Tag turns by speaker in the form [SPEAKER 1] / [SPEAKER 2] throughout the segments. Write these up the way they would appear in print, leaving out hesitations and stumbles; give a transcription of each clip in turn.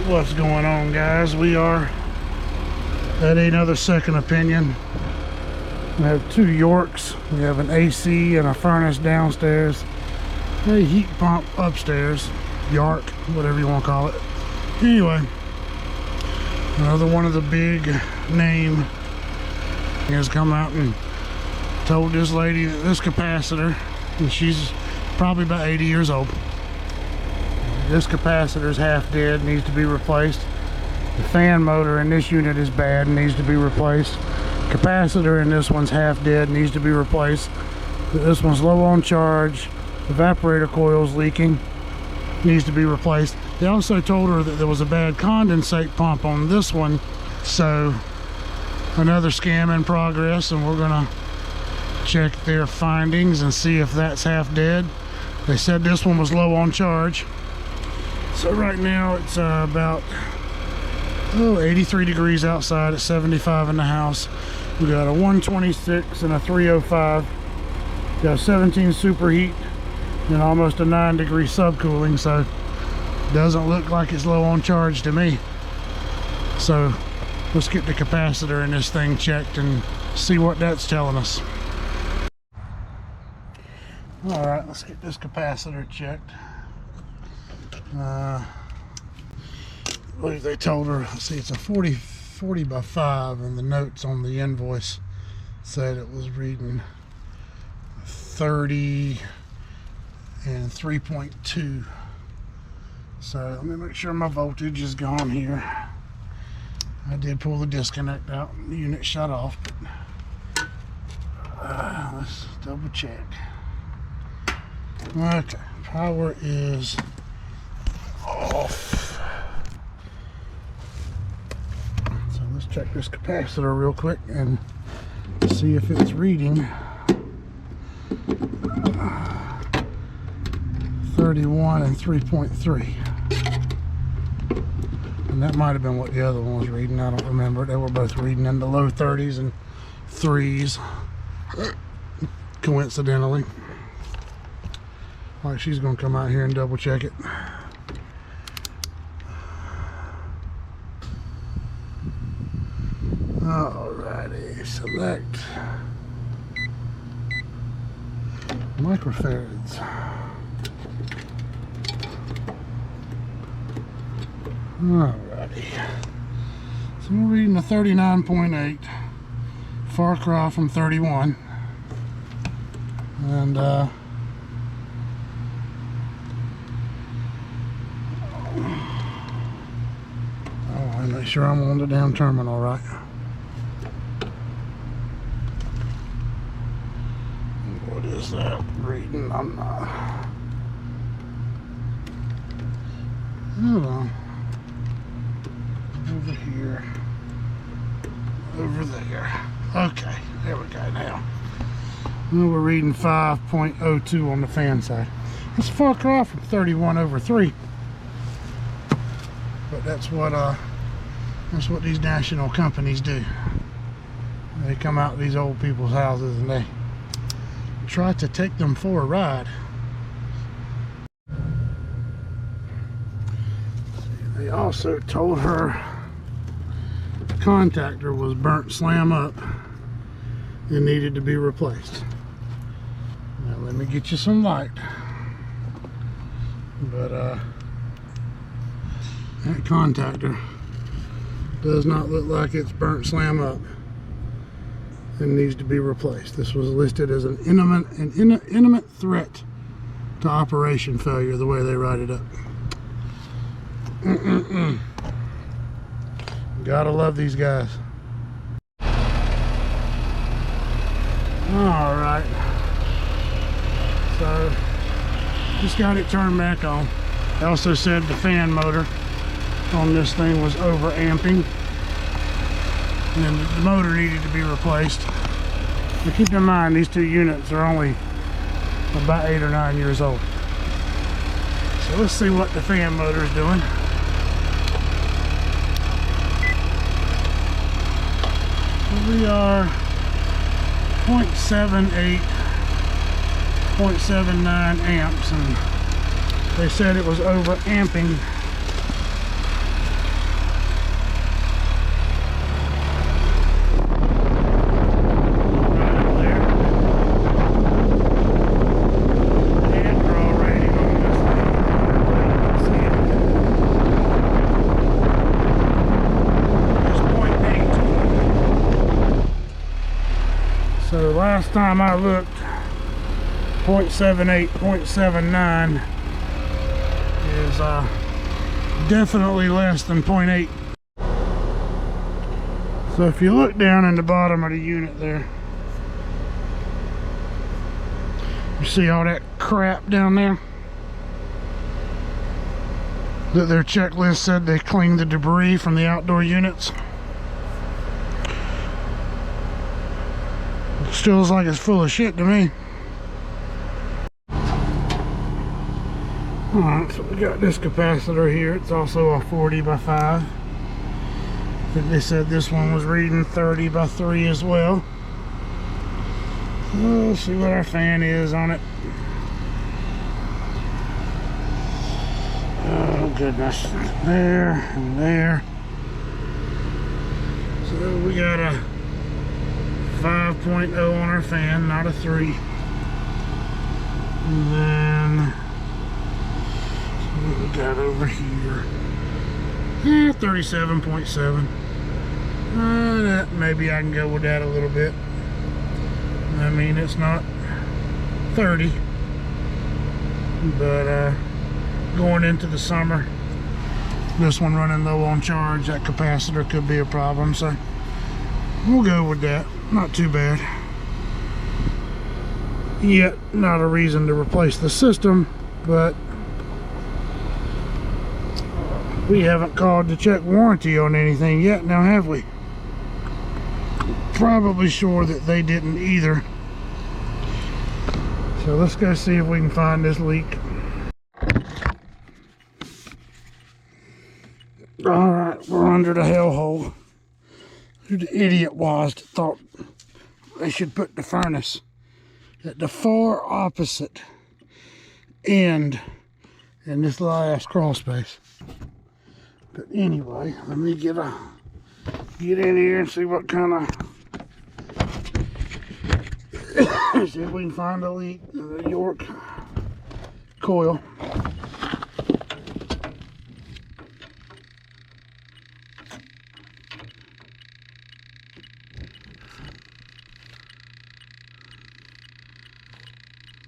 [SPEAKER 1] What's going on, guys? We are at another second opinion. We have two Yorks. We have an AC and a furnace downstairs, a heat pump upstairs, York, whatever you want to call it. Anyway, another one of the big name has come out and told this lady that this capacitor, and she's probably about 80 years old, this capacitor is half dead, needs to be replaced. The fan motor in this unit is bad and needs to be replaced. Capacitor in this one's half dead, needs to be replaced. This one's low on charge. Evaporator coil's leaking, needs to be replaced. They also told her that there was a bad condensate pump on this one, so another scam in progress, and we're gonna check their findings and see if that's half dead. They said this one was low on charge. So right now it's about 83 degrees outside, at 75 in the house. We got a 126 and a 305. Got 17 superheat and almost a 9-degree subcooling, so doesn't look like it's low on charge to me. So let's get the capacitor in this thing checked and see what that's telling us. All right, let's get this capacitor checked. I believe they told her, let's see, it's a 40 by 5, and the notes on the invoice said it was reading 30 and 3.2. So let me make sure my voltage is gone here. I did pull the disconnect out and the unit shut off, but let's double check. Okay, power is off. So let's check this capacitor real quick and see if it's reading 31 and 3.3. And that might have been what the other one was reading. I don't remember. They were both reading in the low 30s and 3s, coincidentally. All right, she's gonna come out here and double check it. Alrighty, select microfarads. Alrighty, so we're reading a 39.8, far cry from 31, and I want to make sure I'm on the damn terminal right. What is that reading? I'm not. Hold on. Over here. Over there. Okay, there we go now. Well, we're reading 5.02 on the fan side. That's a far cry from 31/3. But that's what these national companies do. They come out to these old people's houses and they try to take them for a ride. They also told her the contactor was burnt slam up and needed to be replaced. Now let me get you some light. But that contactor does not look like it's burnt slam up and needs to be replaced. This was listed as an imminent threat to operation failure, the way they write it up. Gotta love these guys. All right, so just got it turned back on. They also said the fan motor on this thing was over amping and the motor needed to be replaced. But keep in mind, these two units are only about 8 or 9 years old. So let's see what the fan motor is doing. We are 0.78, 0.79 amps, and they said it was over amping So last time I looked, 0.78, 0.79 is definitely less than 0.8. So if you look down in the bottom of the unit there, you see all that crap down there? That their checklist said they cleaned the debris from the outdoor units. It still looks like it's full of shit to me. Alright, so we got this capacitor here. It's also a 40 by 5. I think they said this one was reading 30 by 3 as well. Let's see what our fan is on it. Oh goodness, there and there. So we got a 5.0 on our fan, not a 3. And then what we got over here? 37.7. Maybe I can go with that a little bit. I mean, it's not 30, but going into the summer, this one running low on charge, that capacitor could be a problem, so we'll go with that. Not too bad. Yet not a reason to replace the system, but we haven't called to check warranty on anything yet, now have we? Probably sure that they didn't either. So let's go see if we can find this leak. Alright, we're under the hellhole. Who the idiot was that thought they should put the furnace at the far opposite end in this little ass crawl space. But anyway, let me get in here and see what kind of see if we can find a leak in the York coil.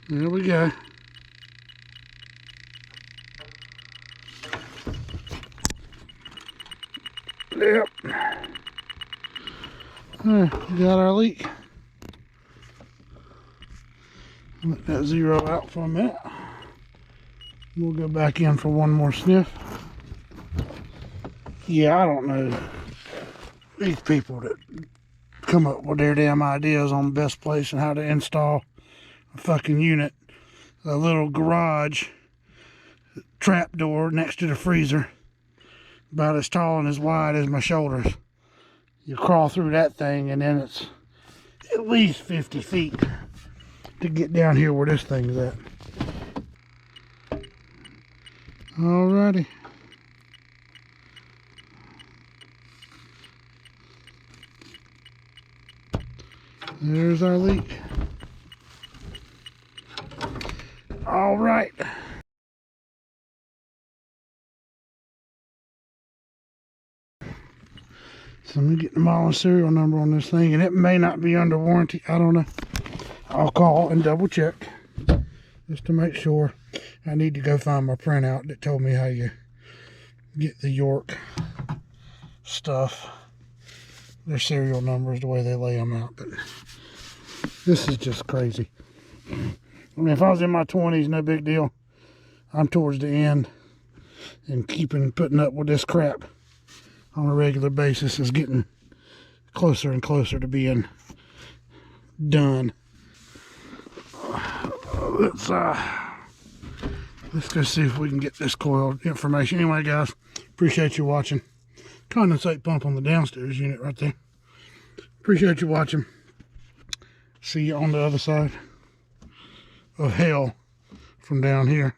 [SPEAKER 1] There we go. Yep. There, we got our leak. Let that zero out for a minute. We'll go back in for one more sniff. Yeah, I don't know. These people that come up with their damn ideas on the best place and how to install a fucking unit. A little garage trap door next to the freezer, about as tall and as wide as my shoulders. You crawl through that thing and then it's at least 50 feet to get down here where this thing's at. Alrighty. There's our leak. All right. So let me get the model and serial number on this thing, and it may not be under warranty. I don't know. I'll call and double check just to make sure. I need to go find my printout that told me how you get the York stuff. Their serial numbers, the way they lay them out. But this is just crazy. I mean, if I was in my 20s, no big deal. I'm towards the end, and putting up with this crap on a regular basis is getting closer and closer to being done. Let's go see if we can get this coil information. Anyway, guys, appreciate you watching. Condensate pump on the downstairs unit right there. Appreciate you watching. See you on the other side of hell from down here.